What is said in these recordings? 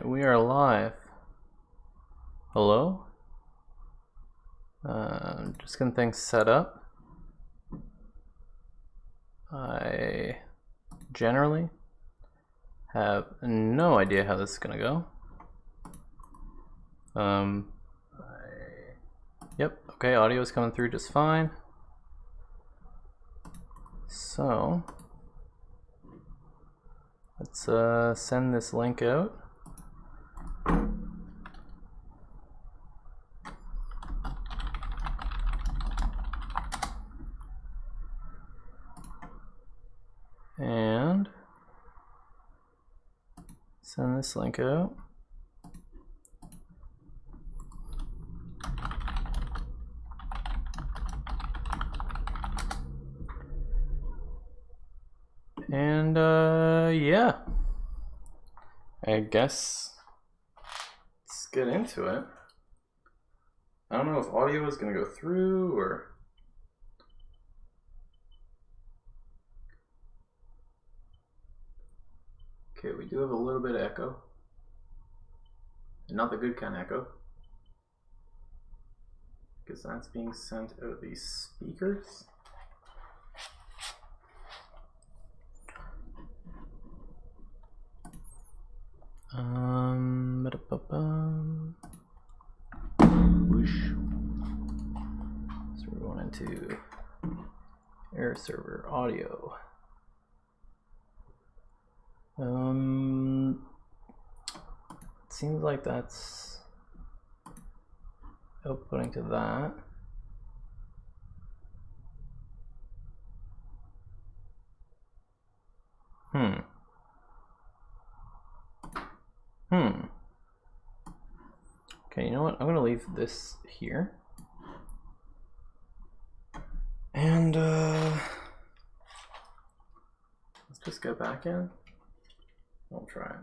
we are live. Hello? Just getting things set up. I generally have no idea how this is gonna go. Yep, okay, audio is coming through just fine. So, let's send this link out. And send this link out. And yeah, I guess let's get into it. I don't know if audio is gonna go through or okay, we do have a little bit of echo. And not the good kind of echo. Because that's being sent out of these speakers. Whoosh. So we're going into air server audio. It seems like that's outputting to that. Okay, you know what? I'm gonna leave this here. And let's just get back in. I'll try it.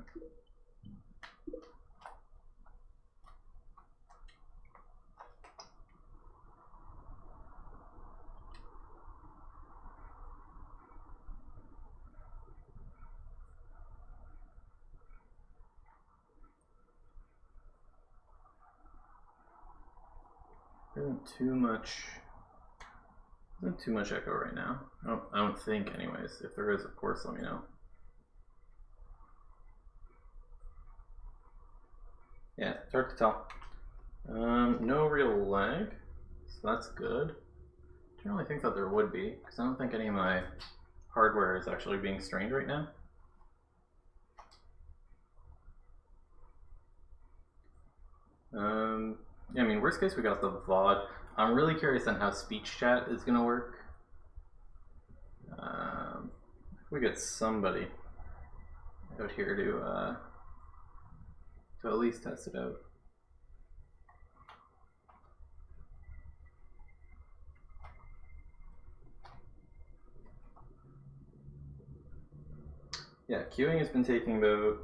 There isn't too much echo right now. I don't think, anyways. If there is, of course, let me know. Yeah, it's hard to tell. No real lag, so that's good. I didn't really think that there would be, because I don't think any of my hardware is actually being strained right now. Yeah, I mean, worst case, we got the VOD. I'm really curious on how speech chat is going to work. If we get somebody out here to at least test it out. Yeah, queuing has been taking about,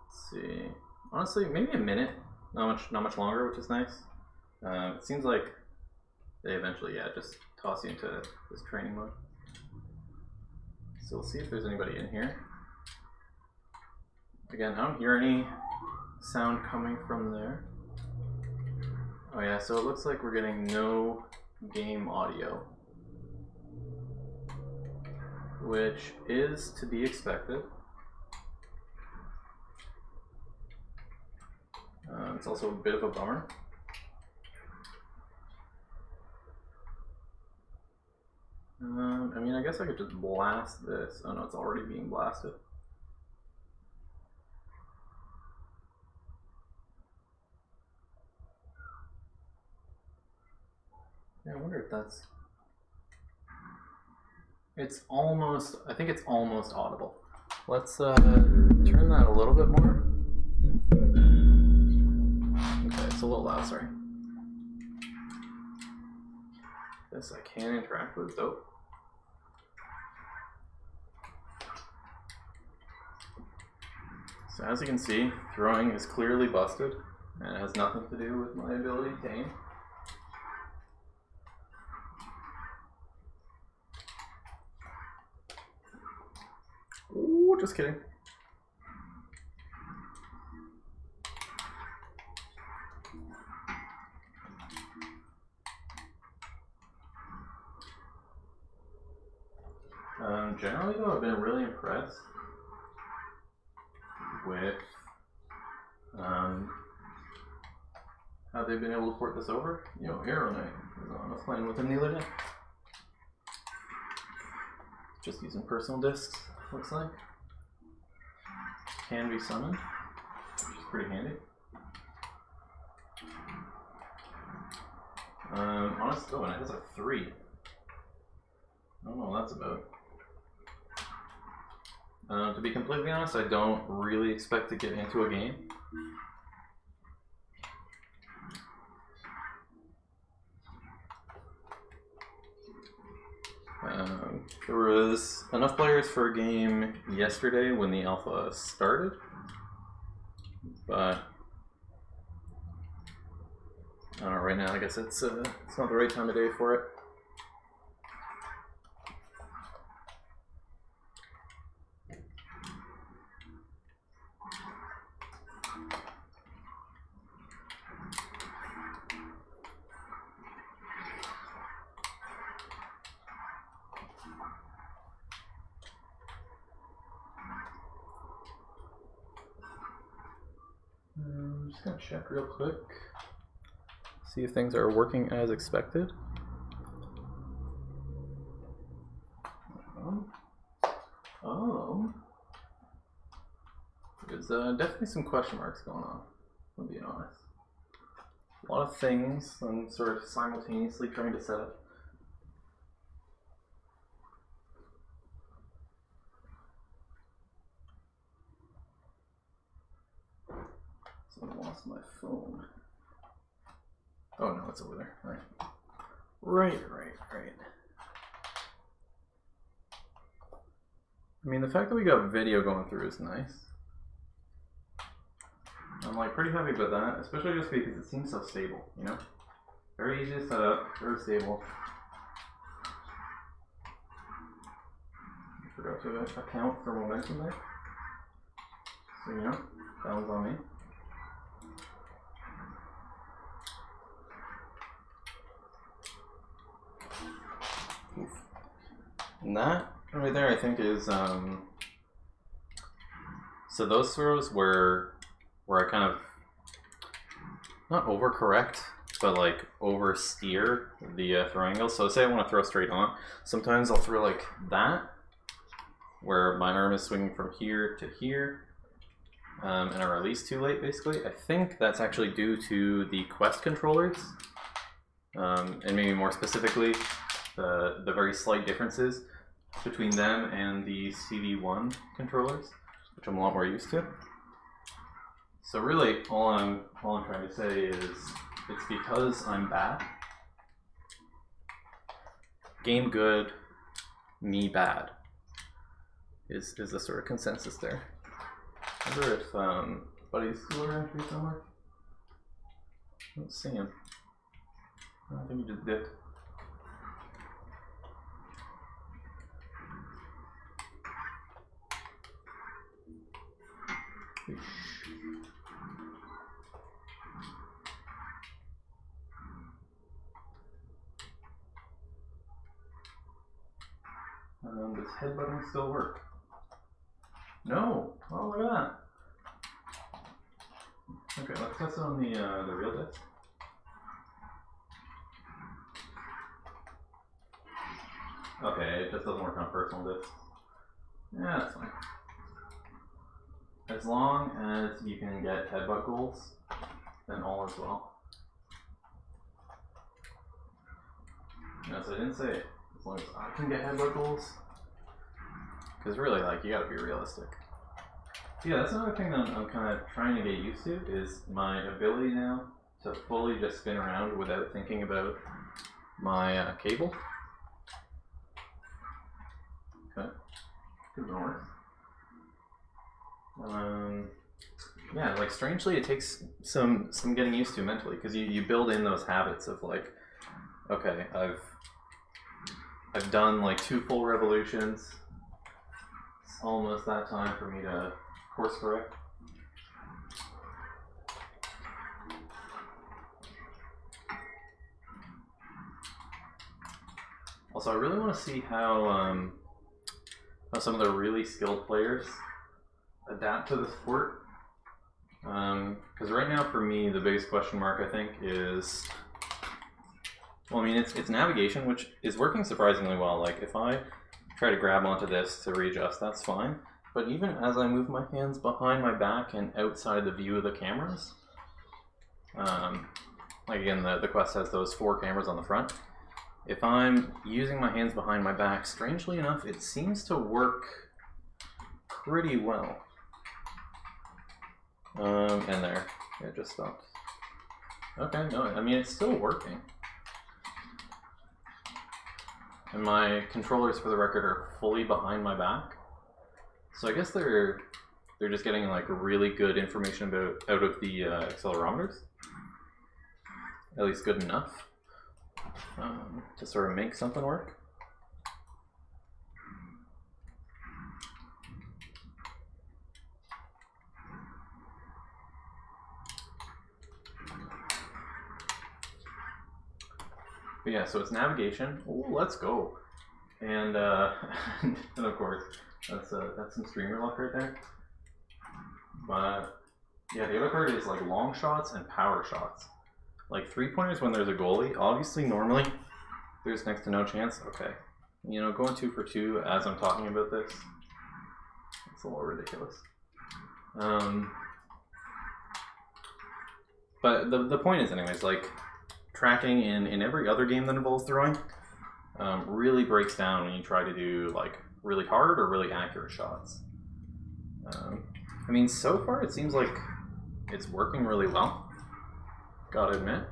let's see, honestly, maybe a minute. Not much longer, which is nice. It seems like they eventually, yeah, just toss you into this training mode. So we'll see if there's anybody in here. Again, I don't hear any sound coming from there. Oh yeah, so it looks like we're getting no game audio, which is to be expected. It's also a bit of a bummer. I mean, I guess I could just blast this. Oh no, it's already being blasted. Yeah, I wonder if that's... It's almost... I think it's almost audible. Let's turn that a little bit more. Okay, it's a little loud, sorry. This I can interact with, dope. So as you can see, throwing is clearly busted, and it has nothing to do with my ability to aim. Ooh, just kidding. Generally though, I've been really impressed with how they've been able to port this over. You know, Arrow Knight was on. I was playing with him the other day. Just using personal discs, looks like. Can be summoned, which is pretty handy. Honestly, oh, and it has a 3. I don't know what that's about. To be completely honest, I don't really expect to get into a game. There was enough players for a game yesterday when the alpha started, but I don't know, right now I guess it's not the right time of day for it. I'm just gonna check real quick, see if things are working as expected. There's definitely some question marks going on, if I'm being honest. A lot of things I'm sort of simultaneously trying to set up. So I lost my phone. Oh no, it's over there. Right. I mean, the fact that we got video going through is nice. I'm like pretty happy about that, especially just because it seems so stable, you know? Very easy to set up, very stable. I forgot to account for momentum there. So, you know, that one's on me. Oof. And that right there, I think, is so those throws where I kind of not overcorrect, but like oversteer the throw angle. So say I want to throw straight on, sometimes I'll throw like that, where my arm is swinging from here to here, and I release too late, basically. I think that's actually due to the Quest controllers, and maybe more specifically, the very slight differences between them and the CV1 controllers, which I'm a lot more used to. So really, all I'm trying to say is it's because I'm bad. Game good, me bad. Is the sort of consensus there. I wonder if Buddy's still around here somewhere. I don't see him. I think he just dipped. Does headbutting still work? No! Oh, look at that! Okay, let's test it on the real disc. Okay, it just doesn't work on personal discs. Yeah, that's fine. As long as you can get headbutt goals, then all is well. No, so I didn't say it. As long as I can get headbutt goals. Because really, like, you gotta be realistic. Yeah, that's another thing that I'm kind of trying to get used to, is my ability now to fully just spin around without thinking about my cable. Okay, could have been worse. Yeah, like strangely, it takes some getting used to mentally, because you build in those habits of like, okay, I've done like 2 full revolutions. It's almost that time for me to course correct. Also, I really want to see how how some of the really skilled players adapt to the sport. Because right now, for me, the biggest question mark, I think, is... Well, I mean, it's navigation, which is working surprisingly well. Like, if I try to grab onto this to readjust, that's fine. But even as I move my hands behind my back and outside the view of the cameras, like again, the Quest has those 4 cameras on the front. If I'm using my hands behind my back, strangely enough, it seems to work pretty well. And there, it just stopped. Okay, no, I mean, it's still working. And my controllers, for the record, are fully behind my back. So I guess they're just getting like really good information out of the accelerometers. At least good enough to sort of make something work. But yeah, so it's navigation. Oh, let's go. And and of course, that's some streamer luck right there. But yeah, the other part is like long shots and power shots. Like 3-pointers when there's a goalie, obviously normally there's next to no chance. Okay, you know, going 2 for 2 as I'm talking about this, it's a little ridiculous. But the point is, anyways, like tracking in every other game that involves throwing really breaks down when you try to do like really hard or really accurate shots. I mean, so far it seems like it's working really well. Gotta admit,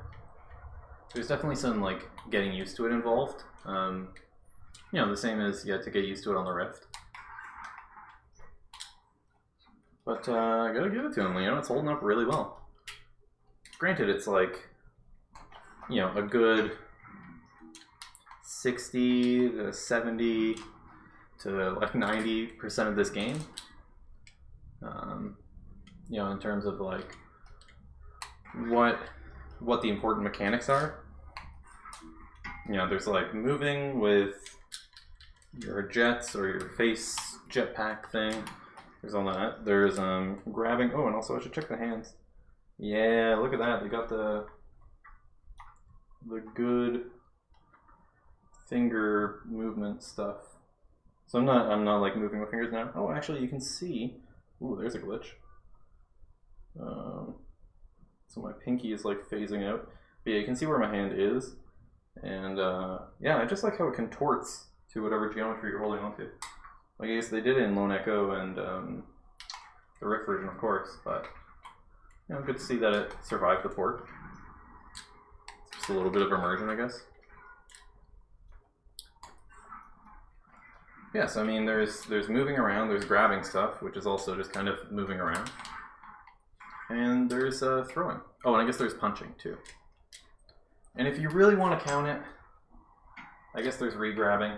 there's definitely some like getting used to it involved. You know, the same as you had to get used to it on the Rift. But I gotta give it to him. You know, it's holding up really well. Granted, it's like, you know, a good 60 to 70 to like 90% of this game. You know, in terms of like what the important mechanics are. You know, there's like moving with your jets or your face jetpack thing. There's all that. There's grabbing. Oh, and also I should check the hands. Yeah, look at that. They got the good finger movement stuff. So I'm not like moving my fingers now. Oh, actually, you can see. Ooh, there's a glitch. So my pinky is like phasing out. But yeah, you can see where my hand is. And yeah, I just like how it contorts to whatever geometry you're holding onto. Like, I guess they did it in Lone Echo and the Rift version, of course, but you know, good to see that it survived the port. It's just a little bit of immersion, I guess. Yeah, so I mean, there's moving around, there's grabbing stuff, which is also just kind of moving around. And there's throwing. Oh, and I guess there's punching too. And if you really want to count it, I guess there's re-grabbing.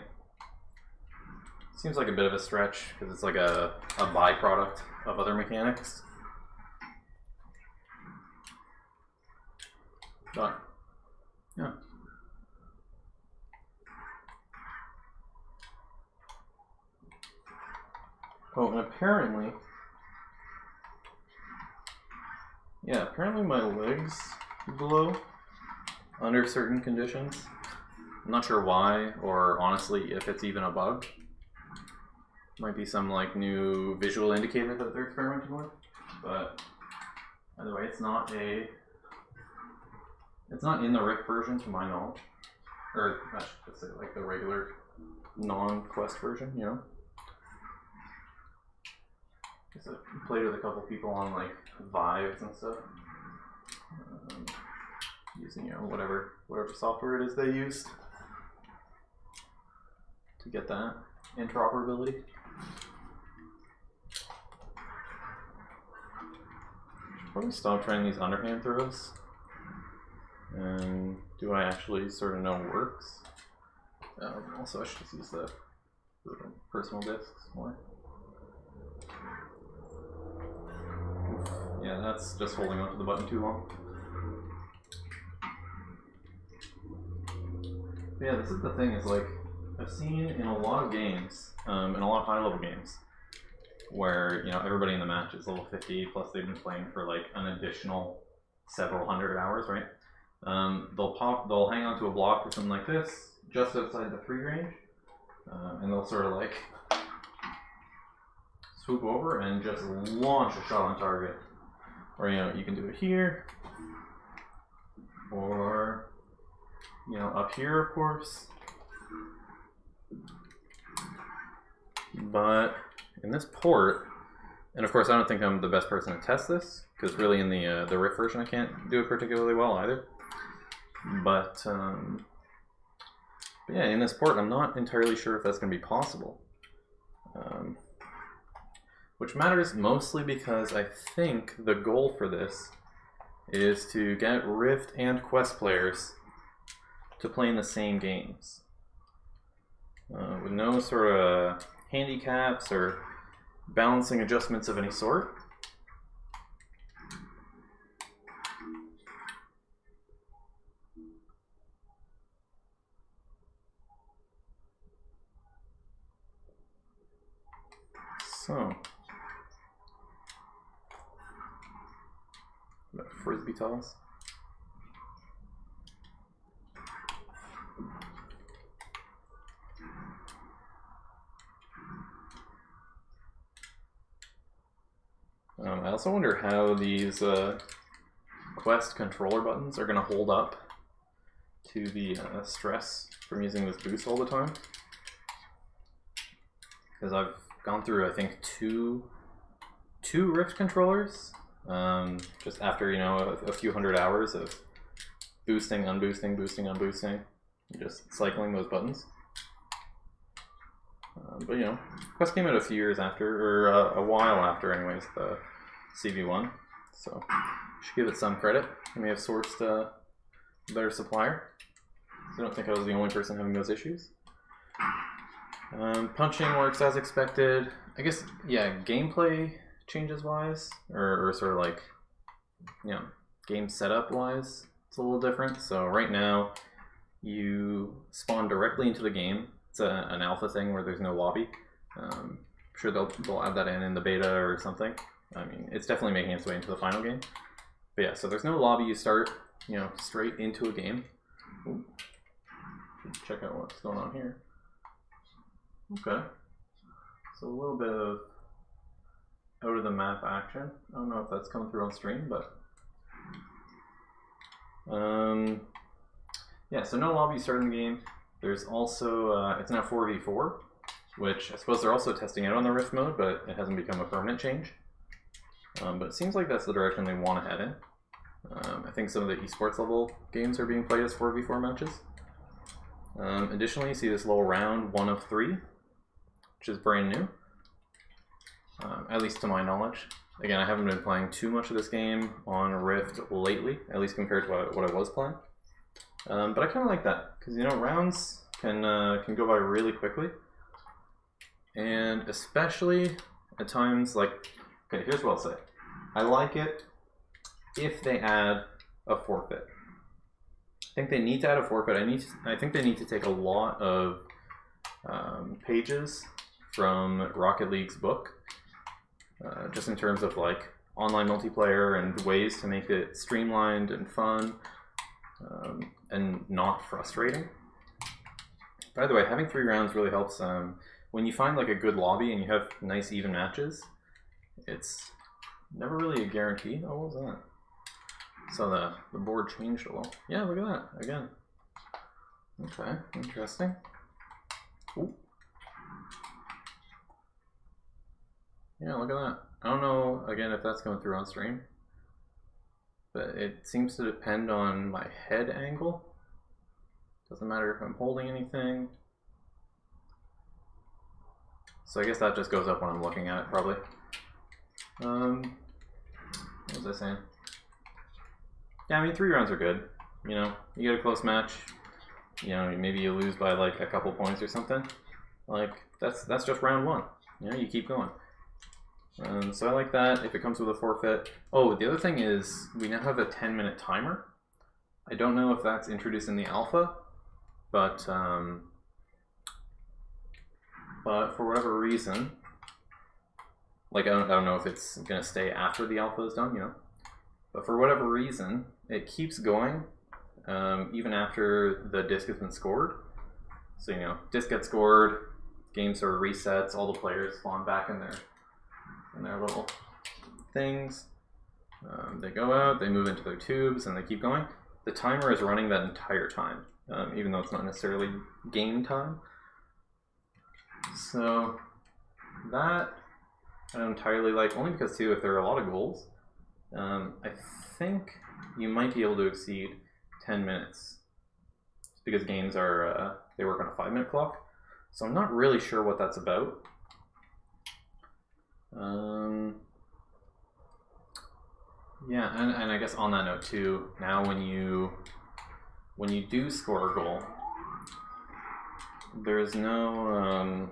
Seems like a bit of a stretch because it's like a byproduct of other mechanics. But yeah. Oh, and apparently, yeah, apparently my legs glow under certain conditions. I'm not sure why, or honestly, if it's even a bug. Might be some like new visual indicator that they're experimenting with, but either way, it's not in the Rift version to my knowledge, or I should say like the regular non-Quest version, you know. Because I played with a couple people on like Vives and stuff, using, you know, whatever software it is they use to get that interoperability. Should probably stop trying these underhand throws. And do I actually sort of know it works? Also, I should just use the personal discs more. Oof. Yeah, that's just holding onto the button too long. Yeah, this is the thing, is like, I've seen in a lot of games, in a lot of high-level games, where everybody in the match is level 50 plus they've been playing for like an additional several hundred hours, right? They'll hang on to a block or something like this just outside the 3 range, and they'll sort of like swoop over and just launch a shot on target. Or you can do it here, or up here, of course. But in this port, and of course I don't think I'm the best person to test this, because really in the Rift version I can't do it particularly well either. But yeah, in this port I'm not entirely sure if that's going to be possible. Which matters mostly because I think the goal for this is to get Rift and Quest players to play in the same games. With no sort of handicaps or balancing adjustments of any sort. So, frisbee toss. I also wonder how these Quest controller buttons are going to hold up to the stress from using this boost all the time. Because I've gone through, I think, two Rift controllers just after a few hundred hours of boosting, unboosting, boosting, unboosting, and just cycling those buttons. But Quest came out a few years after, or a while after, anyways, the CV1. So should give it some credit. I may have sourced a better supplier. So I don't think I was the only person having those issues. Punching works as expected. I guess, yeah, gameplay changes wise, or sort of like, game setup wise, it's a little different. So right now, you spawn directly into the game. It's an alpha thing where there's no lobby. I'm sure they'll add that in the beta or something. I mean, it's definitely making its way into the final game. But yeah, so there's no lobby. You start, straight into a game. Ooh. Should check out what's going on here. Okay, so a little bit of out of the map action. I don't know if that's coming through on stream, but yeah, so no lobby starting the game. There's also, it's now 4v4, which I suppose they're also testing out on the Rift mode, but it hasn't become a permanent change. But it seems like that's the direction they want to head in. I think some of the esports level games are being played as 4v4 matches. Additionally, you see this little round 1 of 3, which is brand new, at least to my knowledge. Again, I haven't been playing too much of this game on Rift lately, at least compared to what I was playing. But I kind of like that, because rounds can go by really quickly, and especially at times like, okay, here's what I'll say. I like it if they add a forfeit. I think they need to add a forfeit. I think they need to take a lot of pages from Rocket League's book, just in terms of like online multiplayer and ways to make it streamlined and fun, and not frustrating. By the way, having 3 rounds really helps. When you find like a good lobby and you have nice even matches, it's never really a guarantee. Oh, what was that? So the board changed a little. Yeah, look at that, again. Okay, interesting. Ooh. Yeah, look at that. I don't know, again, if that's going through on stream, but it seems to depend on my head angle. Doesn't matter if I'm holding anything. So I guess that just goes up when I'm looking at it, probably. What was I saying? Yeah, I mean, 3 rounds are good. You get a close match. Maybe you lose by like a couple points or something. Like that's just round 1. You keep going. So I like that. If it comes with a forfeit. Oh, the other thing is we now have a 10-minute timer. I don't know if that's introduced in the alpha, but but for whatever reason, like I don't know if it's gonna stay after the alpha is done, you know, but for whatever reason, it keeps going even after the disc has been scored. So you know, disc gets scored, game sort of resets, all the players spawn back in their little things. They go out, they move into their tubes, and they keep going. The timer is running that entire time, even though it's not necessarily game time. So that I don't entirely like, only because too, if there are a lot of goals, I think you might be able to exceed 10 minutes. It's because games are, they work on a 5-minute clock. So I'm not really sure what that's about. Yeah, and I guess on that note too, now when you do score a goal, there's no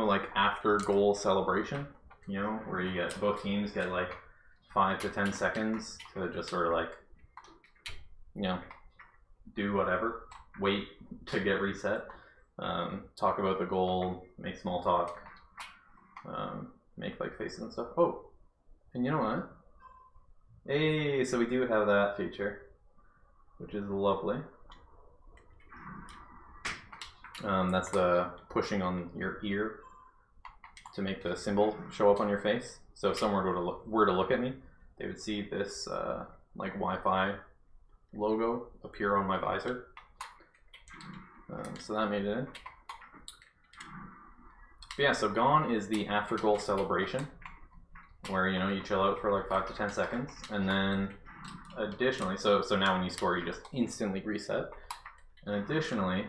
like after goal celebration, you know, where you get both teams get like 5 to 10 seconds to just sort of like, you know, do whatever, wait to get reset, talk about the goal, make small talk, make like faces and stuff. Oh, and you know what? Hey, so we do have that feature, which is lovely. That's the pushing on your ear to make the symbol show up on your face. So if someone were to look at me, they would see this like Wi-Fi logo appear on my visor. So that made it in. But yeah, so Gone is the after goal celebration, where you know you chill out for like 5 to 10 seconds, and then additionally, so now when you score, you just instantly reset. And additionally,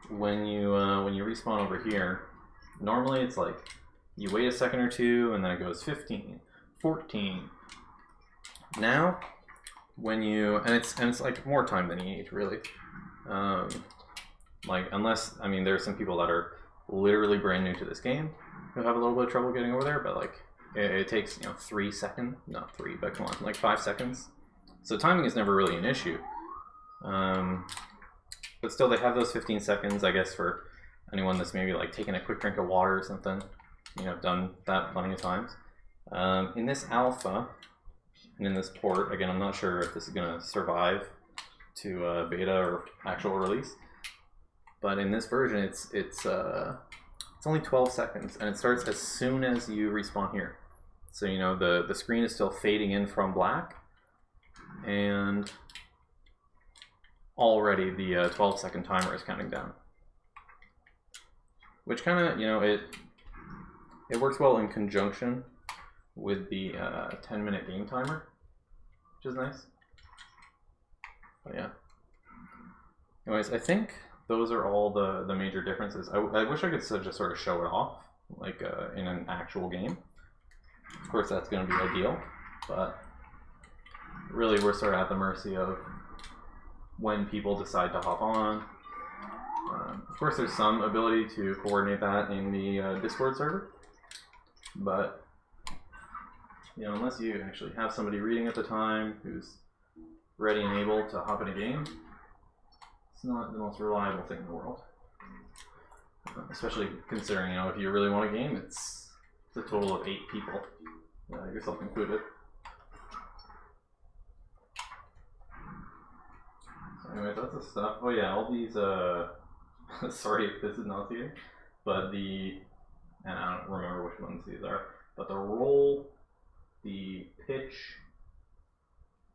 when you respawn over here, normally it's like you wait a second or two, and then it goes 15, 14. Now, when you and it's like more time than you need, really. Like unless, I mean, there's some people that are literally brand new to this game who have a little bit of trouble getting over there, but like it takes, you know, 3 seconds, not 3, but come on, like 5 seconds. So timing is never really an issue. But still, they have those 15 seconds, I guess, for anyone that's maybe like taking a quick drink of water or something. You know, I've done that plenty of times. In this alpha and in this port, again, I'm not sure if this is going to survive to beta or actual release. But in this version, it's only 12 seconds, and it starts as soon as you respawn here. So you know the screen is still fading in from black, and already the 12-second timer is counting down. Which kind of, you know, it works well in conjunction with the 10-minute game timer, which is nice. But yeah. Anyways, I think those are all the major differences. I wish I could just sort of show it off, like in an actual game. Of course, that's going to be ideal, but really we're sort of at the mercy of when people decide to hop on. Of course, there's some ability to coordinate that in the Discord server, but you know, unless you actually have somebody reading at the time who's ready and able to hop in a game, it's not the most reliable thing in the world. Especially considering, you know, if you really want a game, it's a total of 8 people, yourself included. So anyway, that's the stuff. Oh yeah, all these, sorry if this is nauseating, but and I don't remember which ones these are, but the roll, the pitch,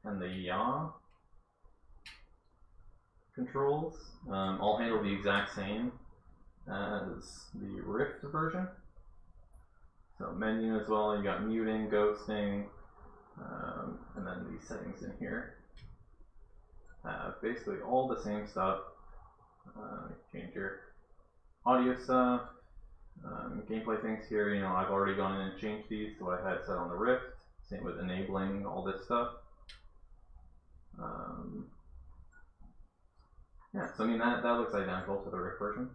and the yaw controls all handle the exact same as the Rift version. So menu as well, you got muting, ghosting, and then these settings in here. Basically all the same stuff. Change your audio stuff, gameplay things here. You know, I've already gone in and changed these to what I had set on the Rift. Same with enabling all this stuff. Yeah, so I mean that looks identical to the Rift version.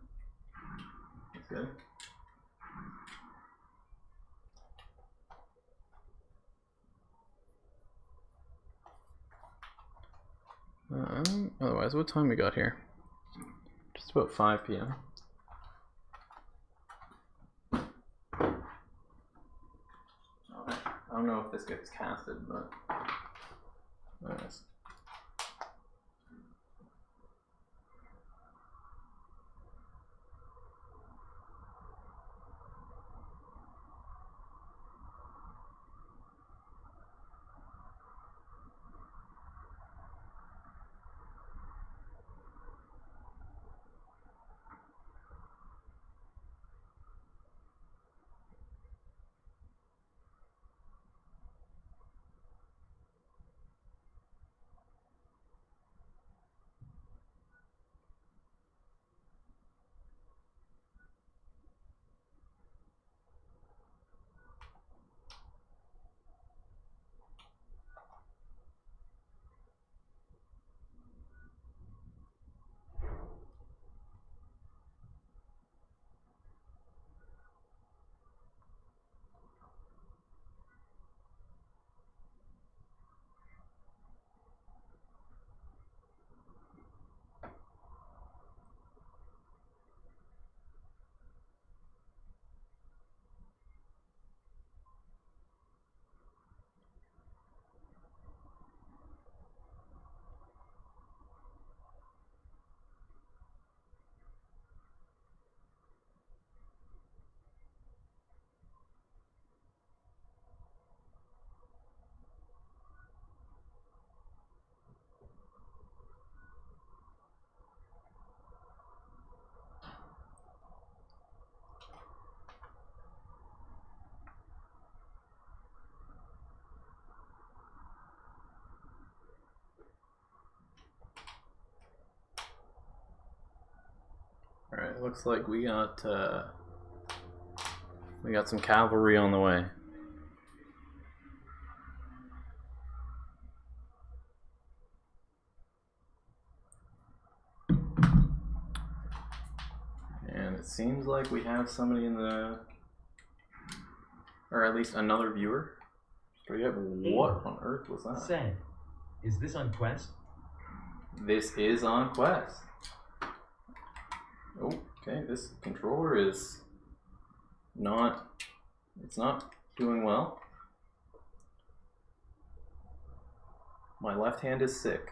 That's good. Otherwise, what time we got here? about 5 p.m. I don't know if this gets casted, but nice. Alright, looks like we got some cavalry on the way. And it seems like we have somebody in the, or at least another viewer. What on earth was that? Said, is this on Quest? This is on Quest. Oh, okay, this controller is not, it's not doing well. My left hand is sick.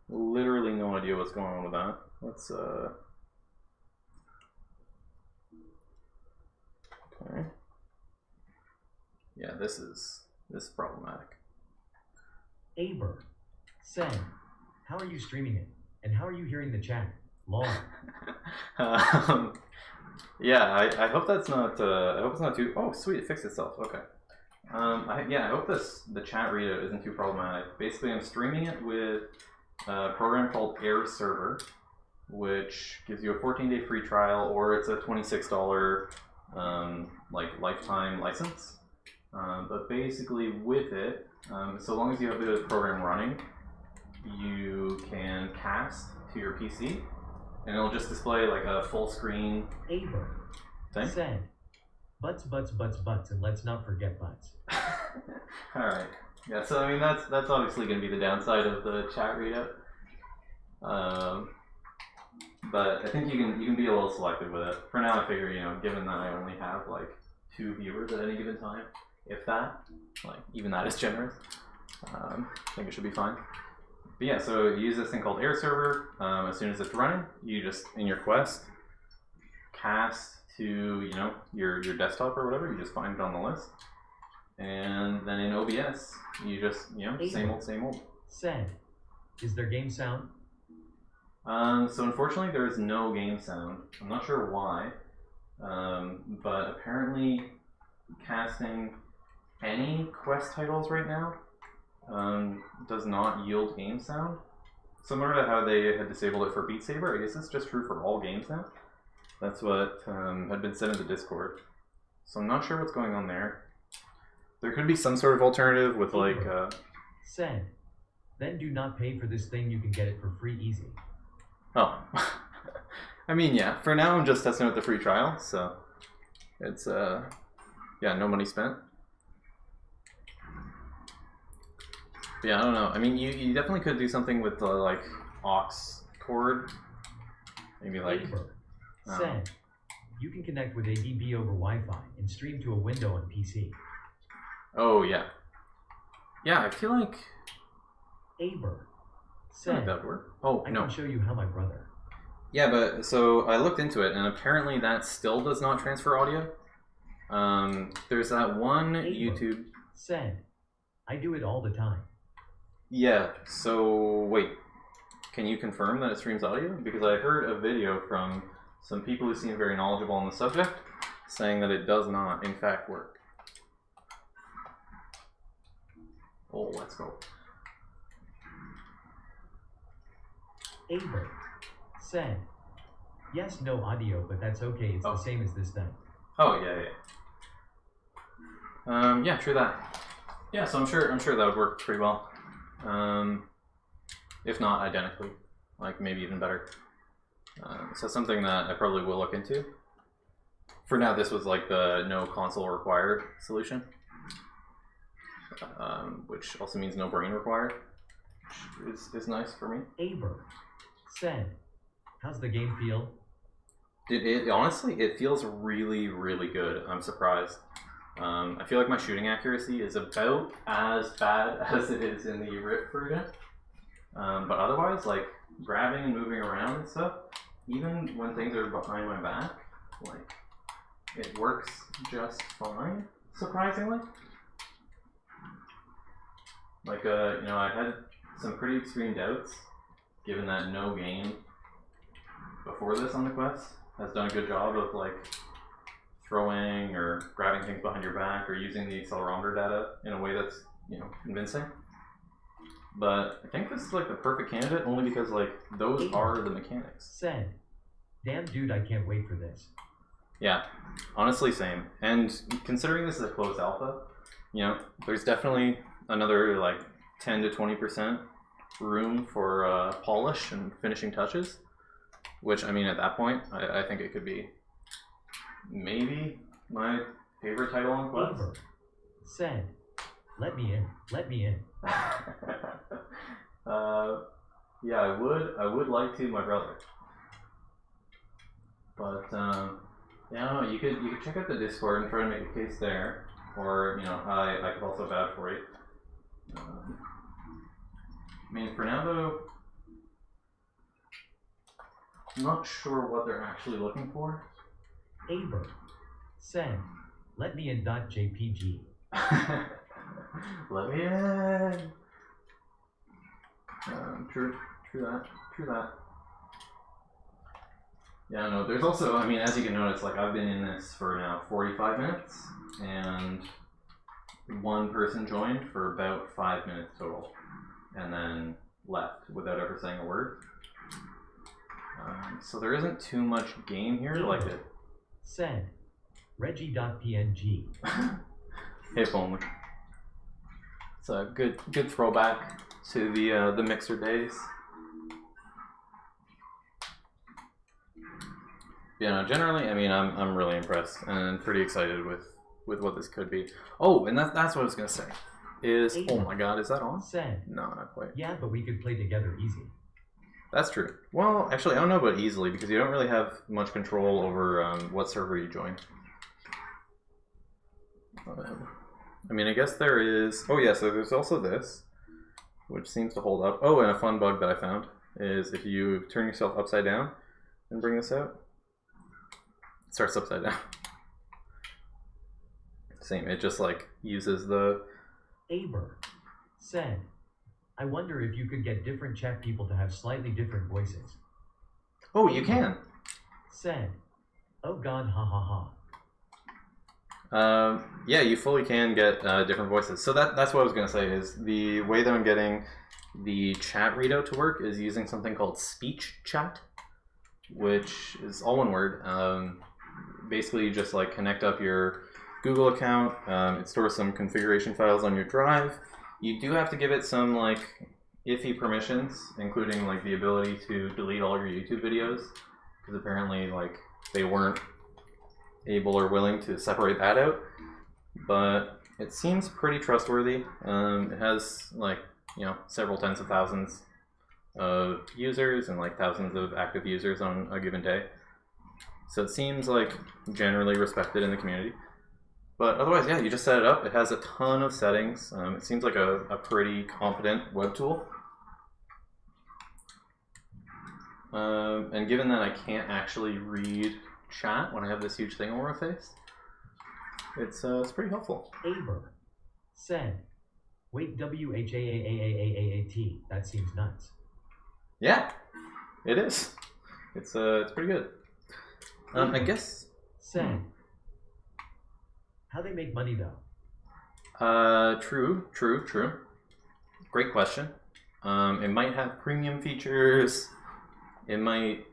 Literally no idea what's going on with that. Let's, okay. Yeah, this is problematic. Aber said, how are you streaming it? And how are you hearing the chat? Lol. Yeah, I hope that's not. I hope it's not too. Oh, sweet, it fixed itself. Okay. I hope the chat readout isn't too problematic. Basically, I'm streaming it with a program called Air Server, which gives you a 14-day free trial, or it's a $26 like lifetime license. But basically, with it, so long as you have the program running, you can cast to your PC, and it'll just display like a full screen thing. Said, butts, and let's not forget butts. All right. Yeah. So I mean, that's obviously going to be the downside of the chat readout. But I think you can be a little selective with it. For now, I figure, you know, given that I only have like 2 viewers at any given time, if that, like even that is generous, I think it should be fine. But yeah, so you use this thing called Air Server. As soon as it's running, you just, in your Quest, cast to, you know, your desktop or whatever. You just find it on the list. And then in OBS, you just, you know, same old. Said, is there game sound? So unfortunately there is no game sound. I'm not sure why, but apparently casting any Quest titles right now does not yield game sound. Similar to how they had disabled it for Beat Saber, I guess it's just true for all games now. That's what had been said in the Discord. So I'm not sure what's going on there. There could be some sort of alternative with like... Said, then do not pay for this thing, you can get it for free easy. Oh. I mean, yeah, for now I'm just testing out the free trial, so it's, yeah, no money spent. Yeah, I don't know. I mean, you definitely could do something with the like aux cord. Maybe like Aber said, you can connect with ADB over Wi-Fi and stream to a window on PC. oh yeah, yeah. I feel like Aber that said, would work. Oh I no. can show you how my brother. Yeah, but so I looked into it, and apparently that still does not transfer audio. There's that one YouTube. Said, I do it all the time. Yeah. So wait, can you confirm that it streams audio? Because I heard a video from some people who seem very knowledgeable on the subject saying that it does not, in fact, work. Oh, let's go. Aber said, yes, no audio, but that's okay. It's the same as this then. Oh yeah, yeah. Yeah, true that. Yeah, so I'm sure that would work pretty well. If not identically, like maybe even better. So something that I probably will look into. For now, this was like the no console required solution, which also means no brain required, which is nice for me. Aber said, how's the game feel? It honestly, it feels really, really good. I'm surprised. I feel like my shooting accuracy is about as bad as it is in the Rift version. But otherwise, like grabbing and moving around and stuff, even when things are behind my back, like it works just fine, surprisingly. Like, you know, I had some pretty extreme doubts, given that no game before this on the Quest has done a good job of like throwing or grabbing things behind your back or using the accelerometer data in a way that's, you know, convincing. But I think this is like the perfect candidate only because like those are the mechanics. Said, damn dude, I can't wait for this. Yeah, honestly, same. And considering this is a closed alpha, you know, there's definitely another like 10 to 20% room for polish and finishing touches. Which, I mean, at that point, I think it could be maybe my favorite title on Quest. Aber said, let me in, let me in. Yeah, I would like to, my brother. But yeah, I don't know. You could check out the Discord and try to make a case there, or you know, I could also vouch for it. I mean, for now though, I'm not sure what they're actually looking for. Aber said, let me in .jpg. Let me in. True that. Yeah, no, there's also, I mean, as you can notice, like, I've been in this for now 45 minutes, and one person joined for about 5 minutes total, and then left without ever saying a word. So there isn't too much game here, like it. Said, Reggie.png. If only. It's a good throwback to the Mixer days. Yeah, no, generally, I mean, I'm really impressed and pretty excited with what this could be. Oh, and that's what I was gonna say. Oh my God, is that on? Said, no, not quite. Yeah, but we could play together easy. That's true. Well, actually, I don't know about easily because you don't really have much control over what server you join. I mean, I guess there is. Oh yeah, so there's also this, which seems to hold up. Oh, and a fun bug that I found is if you turn yourself upside down and bring this out, it starts upside down. Same. It just like uses the. Aber said, I wonder if you could get different chat people to have slightly different voices. Oh, you can. Said, oh God, ha ha ha. Yeah, you fully can get different voices. So that's what I was gonna say is the way that I'm getting the chat readout to work is using something called speech chat, which is all one word. Basically, you just like connect up your Google account. It stores some configuration files on your drive. You do have to give it some like iffy permissions, including like the ability to delete all your YouTube videos, because apparently like they weren't able or willing to separate that out. But it seems pretty trustworthy. It has like several tens of thousands of users and like thousands of active users on a given day. So it seems like generally respected in the community. But otherwise, yeah, you just set it up. It has a ton of settings. It seems like a pretty competent web tool. And given that I can't actually read chat when I have this huge thing over my face, it's pretty helpful. Aber said, wait, WHAAAAAAT. That seems nuts. Yeah, it is. It's pretty good. I guess. Said, how they make money though? True. Great question. It might have premium features. It might,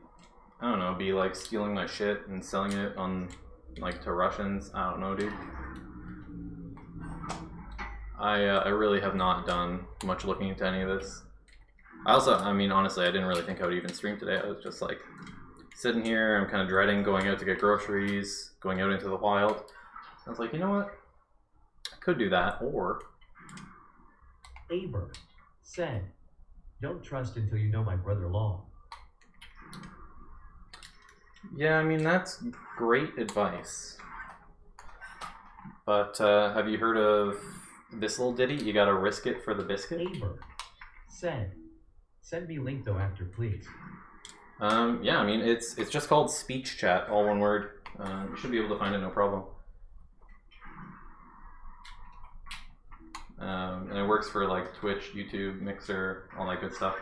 I don't know, be like stealing my shit and selling it on, like, to Russians. I don't know, dude. I really have not done much looking into any of this. I mean, honestly, I didn't really think I would even stream today. I was just like sitting here. I'm kind of dreading going out to get groceries, going out into the wild. I was like, you know what? I could do that, or... Aber said, don't trust until you know my brother Long. Yeah, I mean, that's great advice. But have you heard of this little ditty? You gotta risk it for the biscuit? Aber said, send me link though after, please. Yeah, I mean, it's just called speech chat, all one word. You should be able to find it, no problem. And it works for like Twitch, YouTube, Mixer, all that good stuff.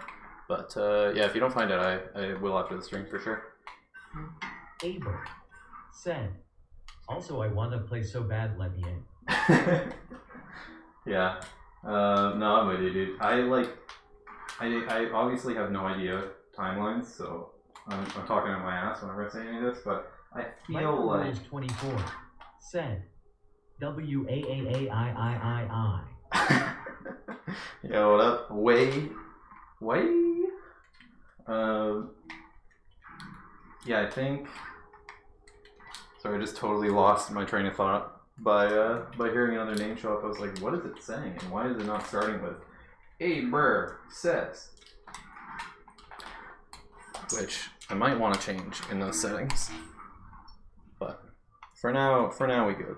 But yeah, if you don't find it, I will after the stream for sure. Aber said, also I want to play so bad, let me in. Yeah. No, I'm with you, dude. I obviously have no idea timelines, so I'm talking out my ass whenever I say any of this, but I feel like... 24 said, WAAAIIII. Yo, what up? Way. Yeah, I think. Sorry, I just totally lost my train of thought by hearing another name show up. I was like, what is it saying, and why is it not starting with Aber says? Which I might want to change in those settings, but for now we good.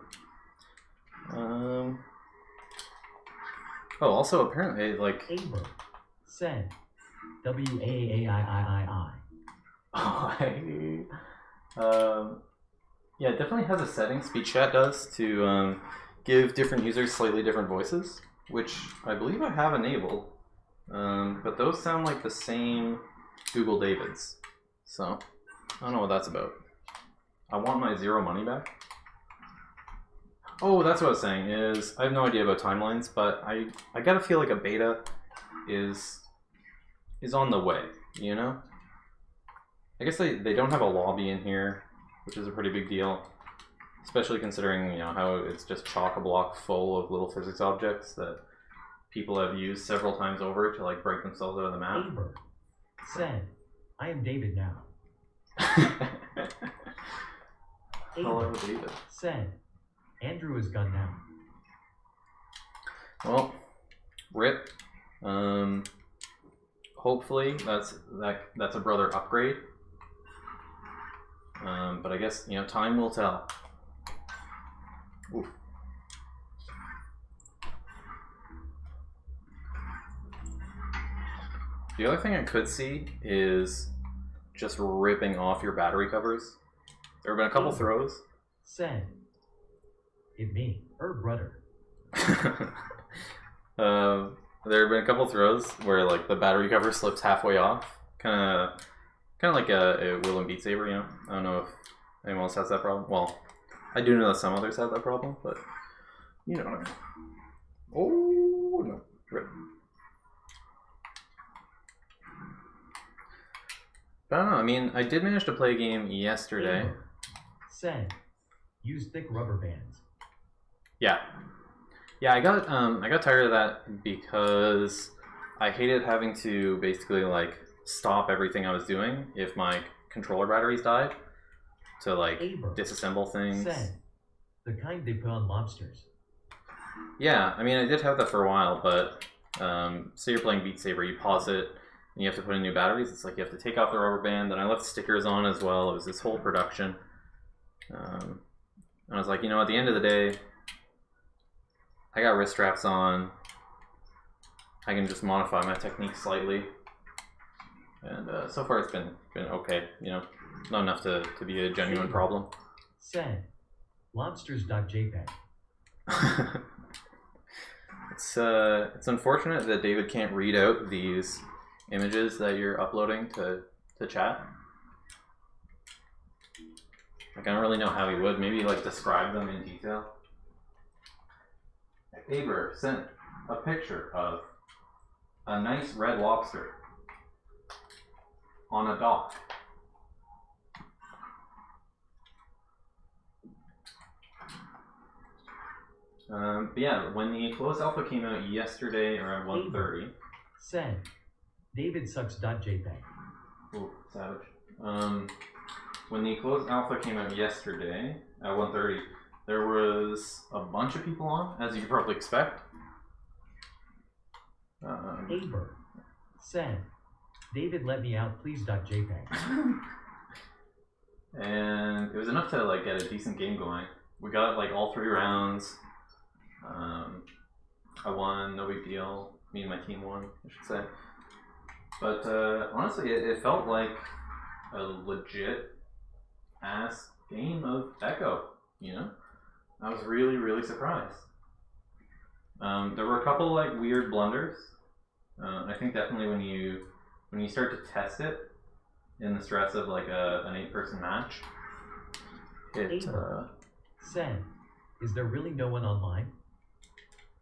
Oh, also apparently, like... Aber said, WAAAIII. Yeah, it definitely has a setting, speech chat does, to give different users slightly different voices, which I believe I have enabled. But those sound like the same Google Davids. So, I don't know what that's about. I want my zero money back. Oh, that's what I was saying, is I have no idea about timelines, but I gotta feel like a beta is on the way, you know? I guess they don't have a lobby in here, which is a pretty big deal. Especially considering, how it's just chock-a-block full of little physics objects that people have used several times over to like break themselves out of the map. Aber said, I am David now. Hello, David. Said, Andrew is gone now. Well, rip. Hopefully that's a brother upgrade. But I guess time will tell. Oof. The other thing I could see is just ripping off your battery covers. There have been a couple throws. Said, it me, her brother. There have been a couple throws where like the battery cover slips halfway off, kind of like a Will and Beat Saber. I don't know if anyone else has that problem. Well, I do know that some others have that problem, but you know what I mean. Oh no, rip. But I don't know. I mean, I did manage to play a game yesterday. Said, use thick rubber bands. Yeah, I got tired of that because I hated having to basically like stop everything I was doing if my controller batteries died to like disassemble things. Said, the kind they put on lobsters. Yeah, I mean I did have that for a while, but say you're playing Beat Saber, you pause it, and you have to put in new batteries. It's like you have to take off the rubber band. Then I left stickers on as well. It was this whole production. And I was like, you know, at the end of the day, I got wrist straps on. I can just modify my technique slightly. And so far it's been okay, you know, not enough to be a genuine problem. Sad. Lobsters.jpg. It's unfortunate that David can't read out these images that you're uploading to chat. Like, I don't really know how he would. Maybe like describe them in detail. Aber sent a picture of a nice red lobster on a dock. But yeah, when the closed alpha came out yesterday around 1:30. Said DavidSucks.jpg. Ooh, savage. When the closed alpha came out yesterday at 1:30, there was a bunch of people on, as you could probably expect. Aber said, David let me out please.jpg. And it was enough to like get a decent game going. We got like all 3 rounds. I won, no big deal. Me and my team won, I should say. But honestly, it felt like a legit ass game of Echo, you know? I was really, really surprised. There were a couple like weird blunders. I think definitely when you start to test it in the stress of like an 8-person match, it said, is there really no one online?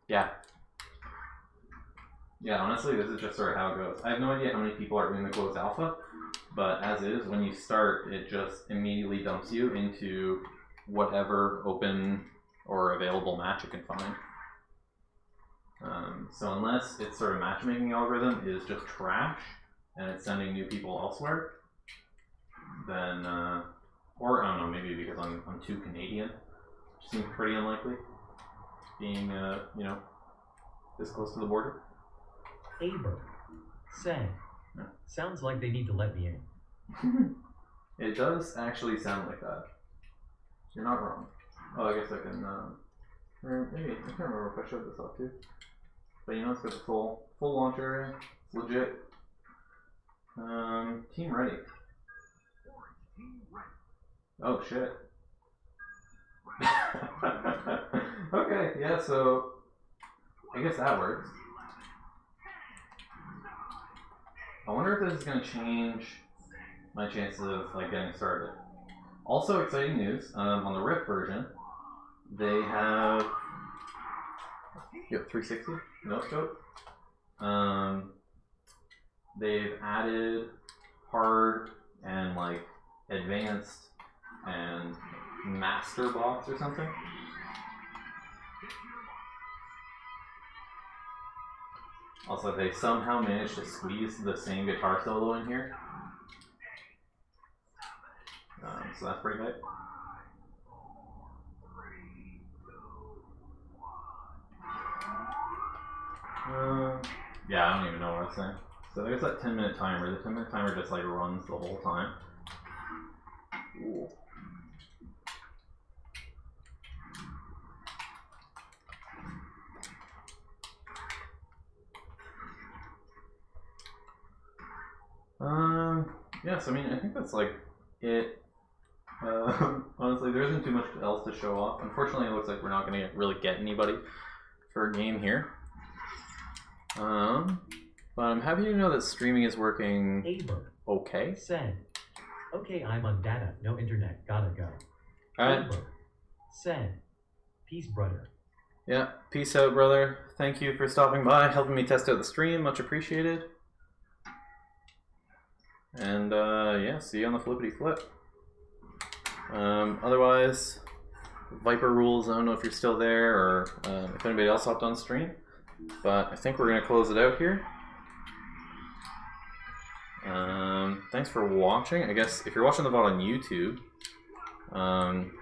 Yeah. Yeah, honestly, this is just sort of how it goes. I have no idea how many people are in the closed alpha, but as is, when you start, it just immediately dumps you into whatever open or available match it can find. So unless its sort of matchmaking algorithm is just trash and it's sending new people elsewhere, then, or I don't know, maybe because I'm too Canadian, which seems pretty unlikely, being, you know, this close to the border. Aber said, sounds like they need to let me in. It does actually sound like that. You're not wrong. Oh, I guess I can, or maybe, I can't remember if I showed this off too. But you know, it's got the full launch area. It's legit. Team ready. Oh shit. Okay, yeah, so I guess that works. I wonder if this is going to change my chances of like getting started. Also, exciting news, on the Rift version, they have 360 no scope. They've added hard and like advanced and master box or something. Also, they somehow managed to squeeze the same guitar solo in here. So that's pretty hype. Yeah, I don't even know what I was saying. So there's that 10-minute timer. The 10-minute timer just like runs the whole time. Ooh. Yes, I mean, I think that's like it. Honestly, there isn't too much else to show off. Unfortunately, it looks like we're not going to really get anybody for a game here. But I'm happy to know that streaming is working Aber okay. said, okay, I'm on data, no internet, gotta go. Alright. Aber said, peace, brother. Yeah, peace out, brother. Thank you for stopping by, helping me test out the stream. Much appreciated. And yeah, see you on the flippity flip. Otherwise, Viper Rules, I don't know if you're still there or if anybody else hopped on stream, but I think we're going to close it out here. Thanks for watching. I guess if you're watching the VOD on YouTube,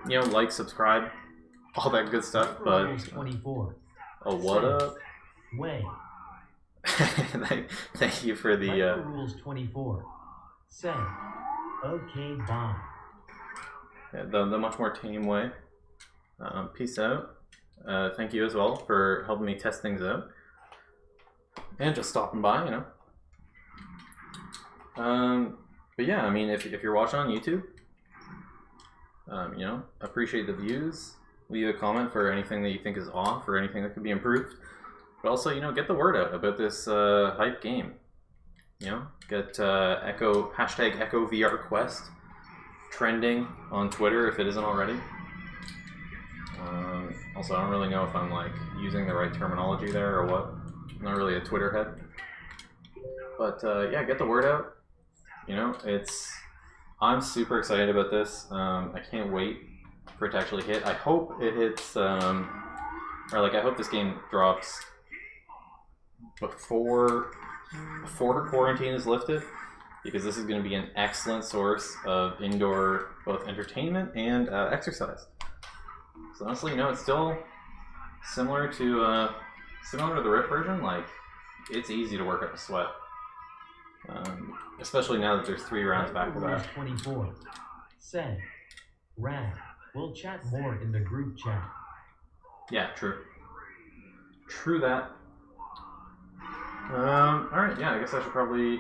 you know, like, subscribe, all that good stuff, but 24. oh, what up? Way. Thank you for the. Micro Rules 24. Say, okay, bye. Yeah, the much more tame way. Peace out. Thank you as well for helping me test things out. And just stopping by, you know. But yeah, I mean, if you're watching on YouTube, you know, appreciate the views. Leave a comment for anything that you think is off or anything that could be improved. But also, you know, get the word out about this hype game. You know, get hashtag Echo VR Quest trending on Twitter if it isn't already. Also, I don't really know if I'm like using the right terminology there or what. I'm not really a Twitter head. But yeah, get the word out. You know, I'm super excited about this. I can't wait for it to actually hit. I hope it hits, or like I hope this game drops before quarantine is lifted, because this is going to be an excellent source of indoor both entertainment and exercise. So honestly, you know, it's still similar to the Rift version. Like, it's easy to work up a sweat, especially now that there's 3 rounds back to back. 24. Say, Rad, we'll chat more in the group chat. Yeah, true. True that. Alright, yeah, I guess I should probably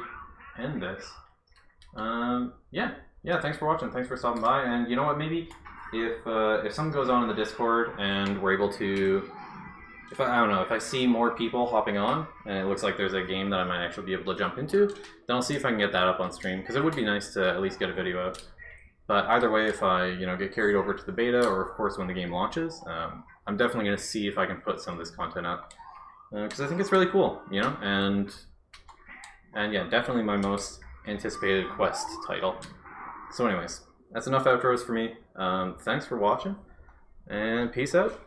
end this. Yeah, thanks for watching, thanks for stopping by, and you know what, maybe if something goes on in the Discord and we're able to, I don't know, if I see more people hopping on, and it looks like there's a game that I might actually be able to jump into, then I'll see if I can get that up on stream, because it would be nice to at least get a video out. But either way, if I, you know, get carried over to the beta, or of course when the game launches, I'm definitely going to see if I can put some of this content up. Because I think it's really cool, you know, and yeah, definitely my most anticipated Quest title. So anyways, that's enough outros for me. Thanks for watching, and peace out.